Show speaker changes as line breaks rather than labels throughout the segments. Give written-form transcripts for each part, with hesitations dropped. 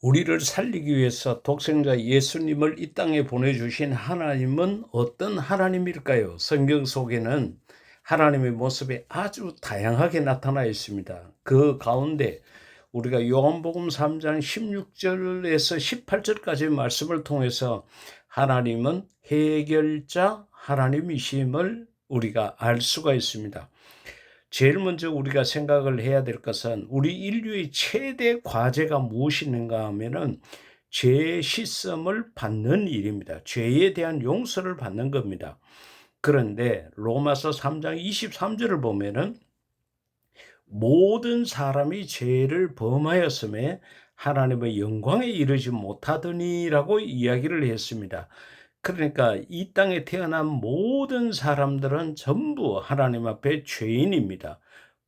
우리를 살리기 위해서 독생자 예수님을 이 땅에 보내주신 하나님은 어떤 하나님일까요? 성경 속에는 하나님의 모습이 아주 다양하게 나타나 있습니다. 그 가운데 우리가 요한복음 3장 16절에서 18절까지의 말씀을 통해서 하나님은 해결자 하나님이심을 우리가 알 수가 있습니다. 제일 먼저 우리가 생각을 해야 될 것은 우리 인류의 최대 과제가 무엇인가 하면은 죄 씻음을 받는 일입니다. 죄에 대한 용서를 받는 겁니다. 그런데 로마서 3장 23절을 보면은 모든 사람이 죄를 범하였음에 하나님의 영광에 이르지 못하더니라고 이야기를 했습니다. 그러니까 이 땅에 태어난 모든 사람들은 전부 하나님 앞에 죄인입니다.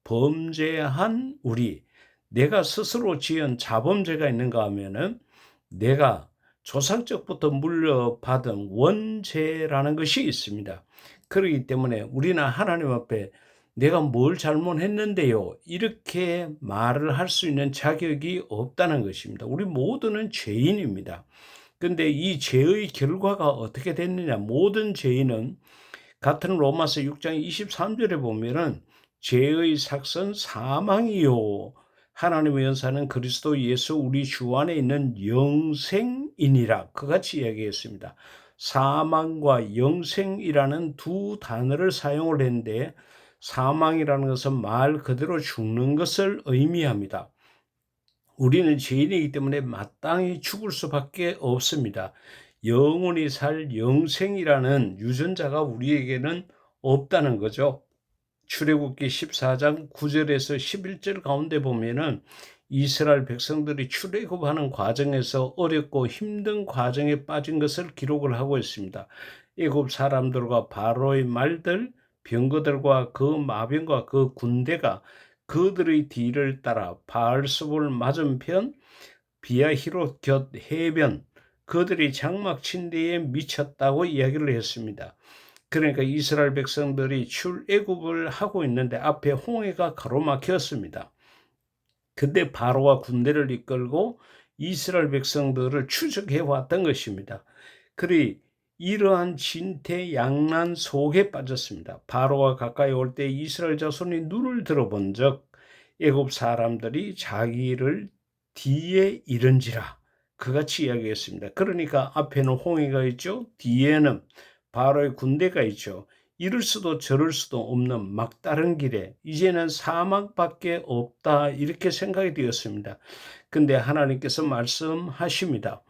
범죄한 우리, 내가 스스로 지은 자범죄가 있는가 하면은 내가 조상적부터 물려받은 원죄라는 것이 있습니다. 그렇기 때문에 우리는 하나님 앞에 내가 뭘 잘못했는데요, 이렇게 말을 할 수 있는 자격이 없다는 것입니다. 우리 모두는 죄인입니다. 근데 이 죄의 결과가 어떻게 됐느냐? 모든 죄인은 같은 로마서 6장 23절에 보면은 죄의 삭은 사망이요 하나님의 연사는 그리스도 예수 우리 주 안에 있는 영생이니라 그같이 이야기했습니다. 사망과 영생이라는 두 단어를 사용을 했는데 사망이라는 것은 말 그대로 죽는 것을 의미합니다. 우리는 죄인이기 때문에 마땅히 죽을 수밖에 없습니다. 영원히 살 영생이라는 유전자가 우리에게는 없다는 거죠. 출애굽기 14장 9절에서 11절 가운데 보면은 이스라엘 백성들이 출애굽하는 과정에서 어렵고 힘든 과정에 빠진 것을 기록을 하고 있습니다. 애굽 사람들과 바로의 말들, 병거들과 그 마병과 그 군대가 그들의 뒤를 따라 바알스불 맞은편 비아히롯 곁 해변 그들이 장막 침대에 미쳤다고 이야기를 했습니다. 그러니까 이스라엘 백성들이 출애굽을 하고 있는데 앞에 홍해가 가로막혔습니다. 근데 바로가 군대를 이끌고 이스라엘 백성들을 추적해 왔던 것입니다. 그리 이러한 진퇴양난 속에 빠졌습니다. 바로가 가까이 올 때 이스라엘 자손이 눈을 들어본즉 애굽 사람들이 자기를 뒤에 이른지라 그같이 이야기했습니다. 그러니까 앞에는 홍해가 있죠. 뒤에는 바로의 군대가 있죠. 이럴 수도 저럴 수도 없는 막다른 길에 이제는 사망밖에 없다 이렇게 생각이 되었습니다. 근데 하나님께서 말씀하십니다.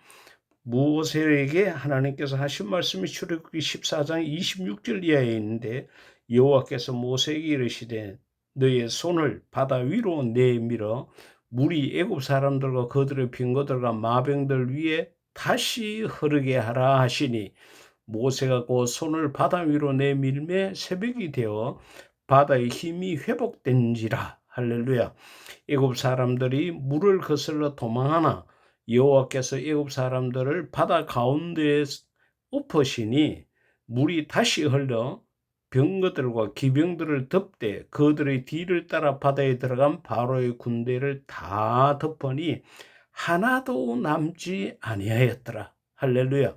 모세에게 하나님께서 하신 말씀이 출애굽기 14장 26절 이하에 있는데 여호와께서 모세에게 이르시되 너의 손을 바다 위로 내밀어 물이 애굽 사람들과 그들의 병거들과 마병들 위에 다시 흐르게 하라 하시니 모세가 그 손을 바다 위로 내밀매 새벽이 되어 바다의 힘이 회복된지라. 할렐루야. 애굽 사람들이 물을 거슬러 도망하나 여호와께서 애굽 사람들을 바다 가운데에 엎으시니 물이 다시 흘러 병거들과 기병들을 덮되 그들의 뒤를 따라 바다에 들어간 바로의 군대를 다 덮으니 하나도 남지 아니하였더라. 할렐루야.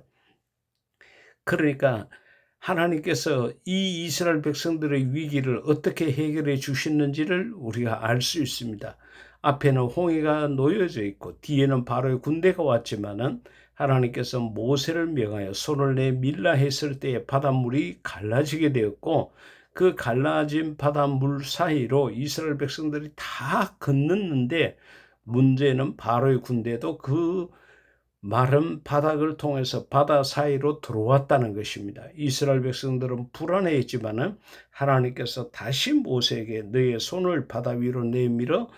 그러니까 하나님께서 이 이스라엘 백성들의 위기를 어떻게 해결해 주셨는지를 우리가 알 수 있습니다. 앞에는 홍해가 놓여져 있고 뒤에는 바로의 군대가 왔지만은 하나님께서 모세를 명하여 손을 내밀라 했을 때에 바닷물이 갈라지게 되었고 그 갈라진 바닷물 사이로 이스라엘 백성들이 다 건넜는데 문제는 바로의 군대도 그 마른 바닥을 통해서 바다 사이로 들어왔다는 것입니다. 이스라엘 백성들은 불안해했지만은 하나님께서 다시 모세에게 너의 손을 바다 위로 내밀어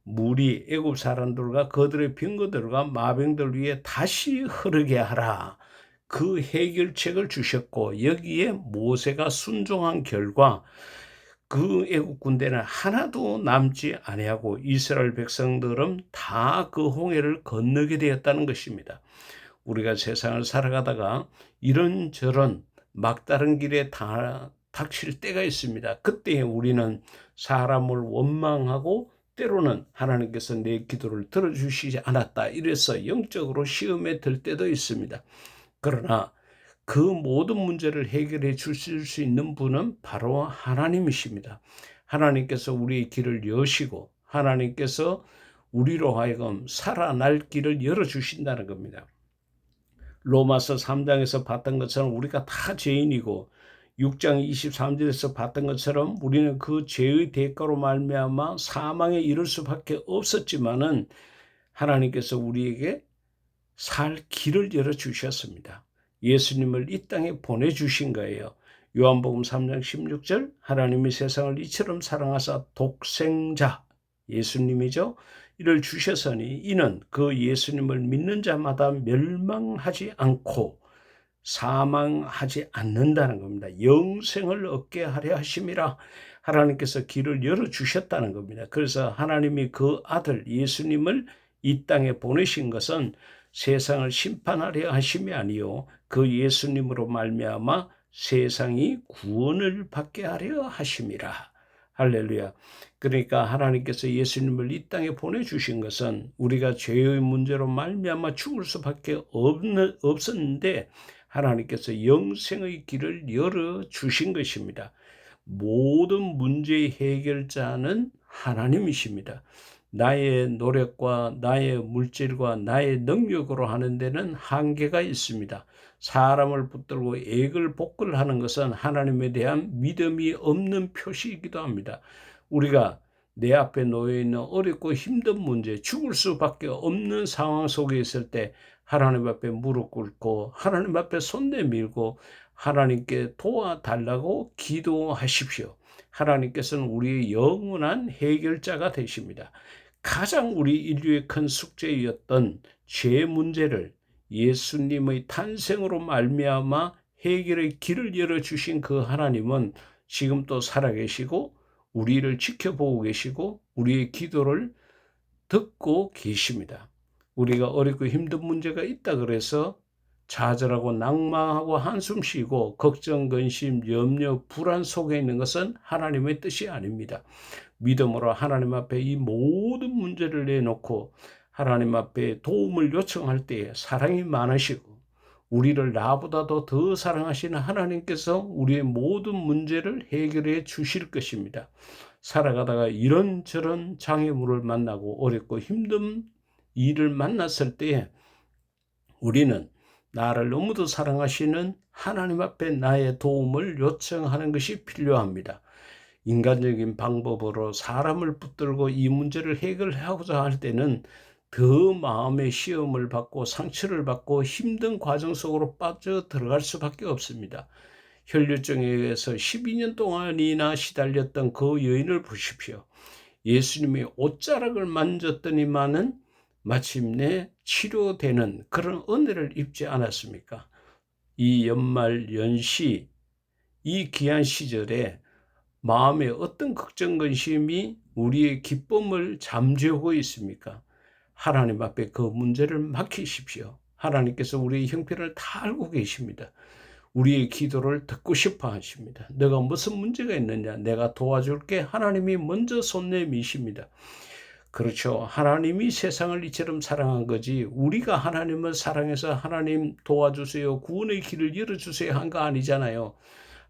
물이 애굽 사람들과 그들의 병거들과 마병들 위에 다시 흐르게 하라. 그 해결책을 주셨고 여기에 모세가 순종한 결과 그 애국 군대는 하나도 남지 아니하고 이스라엘 백성들은 다 그 홍해를 건너게 되었다는 것입니다. 우리가 세상을 살아가다가 이런저런 막다른 길에 닥칠 때가 있습니다. 그때 우리는 사람을 원망하고 때로는 하나님께서 내 기도를 들어주시지 않았다 이래서 영적으로 시험에 들 때도 있습니다. 그러나 그 모든 문제를 해결해 주실 수 있는 분은 바로 하나님이십니다. 하나님께서 우리의 길을 여시고 하나님께서 우리로 하여금 살아날 길을 열어주신다는 겁니다. 로마서 3장에서 봤던 것처럼 우리가 다 죄인이고 6장 23절에서 봤던 것처럼 우리는 그 죄의 대가로 말미암아 사망에 이를 수밖에 없었지만은 하나님께서 우리에게 살 길을 열어주셨습니다. 예수님을 이 땅에 보내주신 거예요. 요한복음 3장 16절 하나님이 세상을 이처럼 사랑하사 독생자 예수님이죠. 이를 주셨으니 이는 그 예수님을 믿는 자마다 멸망하지 않고 사망하지 않는다는 겁니다. 영생을 얻게 하려 하심이라 하나님께서 길을 열어주셨다는 겁니다. 그래서 하나님이 그 아들 예수님을 이 땅에 보내신 것은 세상을 심판하려 하심이 아니요 그 예수님으로 말미암아 세상이 구원을 받게 하려 하심이라. 할렐루야. 그러니까 하나님께서 예수님을 이 땅에 보내주신 것은 우리가 죄의 문제로 말미암아 죽을 수밖에 없었는데 하나님께서 영생의 길을 열어주신 것입니다. 모든 문제의 해결자는 하나님이십니다. 나의 노력과 나의 물질과 나의 능력으로 하는 데는 한계가 있습니다. 사람을 붙들고 애걸복걸 하는 것은 하나님에 대한 믿음이 없는 표시이기도 합니다. 우리가 내 앞에 놓여있는 어렵고 힘든 문제, 죽을 수밖에 없는 상황 속에 있을 때 하나님 앞에 무릎 꿇고 하나님 앞에 손 내밀고 하나님께 도와달라고 기도하십시오. 하나님께서는 우리의 영원한 해결자가 되십니다. 가장 우리 인류의 큰 숙제였던 죄 문제를 예수님의 탄생으로 말미암아 해결의 길을 열어주신 그 하나님은 지금 또 살아계시고 우리를 지켜보고 계시고 우리의 기도를 듣고 계십니다. 우리가 어렵고 힘든 문제가 있다 그래서 좌절하고 낭망하고 한숨 쉬고 걱정, 근심, 염려, 불안 속에 있는 것은 하나님의 뜻이 아닙니다. 믿음으로 하나님 앞에 이 모든 문제를 내놓고 하나님 앞에 도움을 요청할 때에 사랑이 많으시고 우리를 나보다도 더 사랑하시는 하나님께서 우리의 모든 문제를 해결해 주실 것입니다. 살아가다가 이런저런 장애물을 만나고 어렵고 힘든 일을 만났을 때에 우리는 나를 너무도 사랑하시는 하나님 앞에 나의 도움을 요청하는 것이 필요합니다. 인간적인 방법으로 사람을 붙들고 이 문제를 해결하고자 할 때는 더 마음의 시험을 받고 상처를 받고 힘든 과정 속으로 빠져 들어갈 수밖에 없습니다. 혈류증에 의해서 12년 동안이나 시달렸던 그 여인을 보십시오. 예수님이 옷자락을 만졌더니만은 마침내 치료되는 그런 은혜를 입지 않았습니까? 이 연말 연시 이 귀한 시절에 마음에 어떤 걱정 근심이 우리의 기쁨을 잠재우고 있습니까? 하나님 앞에 그 문제를 맡기십시오. 하나님께서 우리의 형편을 다 알고 계십니다. 우리의 기도를 듣고 싶어 하십니다. 너가 무슨 문제가 있느냐? 내가 도와줄게. 하나님이 먼저 손 내미십니다. 그렇죠. 하나님이 세상을 이처럼 사랑한 거지 우리가 하나님을 사랑해서 하나님 도와주세요. 구원의 길을 열어주세요 한 거 아니잖아요.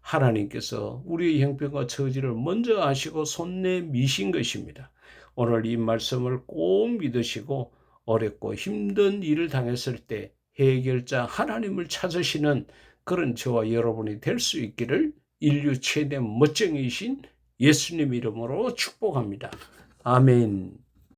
하나님께서 우리의 형편과 처지를 먼저 아시고 손 내미신 것입니다. 오늘 이 말씀을 꼭 믿으시고 어렵고 힘든 일을 당했을 때 해결자 하나님을 찾으시는 그런 저와 여러분이 될 수 있기를 인류 최대 멋쟁이신 예수님 이름으로 축복합니다. 아멘.